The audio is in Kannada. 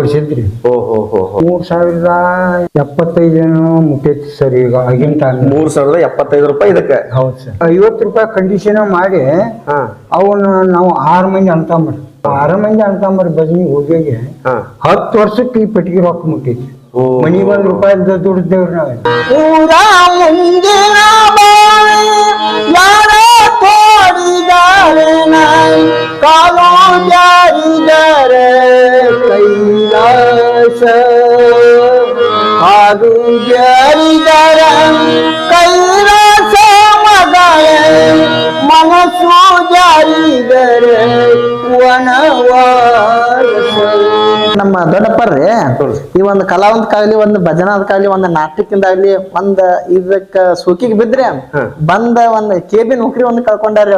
ತೋರಿಸಿದ್ರಿ. 3075 ಮುಟ್ಟೈತಿ ಸರ್ ಈಗ ಆಗಿನ ಟೈಮ್. 3075 ರೂಪಾಯಿ ಇದಕ್ಕೆ. ಹೌದು ಸರ್. 50 ರೂಪಾಯಿ ಕಂಡೀಷನ್ ಮಾಡಿ ಅವನ್ನ ನಾವು 6 ಮಂದಿ ಅಣ್ತಾಂಬರ್ 6 ಮಂದಿ ಅಣ್ತಾಂಬರ್ ಭಜನಿ ಹೋಗಿ 10 ವರ್ಷಕ್ಕೆ ಈ ಪೆಟ್ಟಿಗೆ ರೊಕ್ಕ ಮುಟ್ಟೈತಿ. ಮನಿಗೆ ₹1 ದುಡ್ದೇವ್ರಿ ನಾವೇ. ಕಾಲೋ ಜಾರಿದರ ಕೈಲಾಸ ಕಾಲು ಜಾರಿದರ ಕೈಲಾಸ ಮಗಳ ಮನಸ್ಸು ಜಾರಿದರ ವನವಾಸ. ನಮ್ಮ ದೊಡ್ಡಪ್ಪರ್ರಿ ಈ ಒಂದು ಕಲಾವಂತಕ್ಕಾಗ್ಲಿ ಒಂದು ಭಜನದಕ್ಕಾಗ್ಲಿ ಒಂದು ನಾಟಕದಿಂದಾಗ್ಲಿ ಒಂದ್ ಇದಕ್ಕ ಸೋಕಿಗೆ ಬಿದ್ರಿ ಬಂದ ಒಂದ್ ಕೇಬಿ ನೌಕರಿ ಒಂದು ಕಳ್ಕೊಂಡಾರ್ರಿ.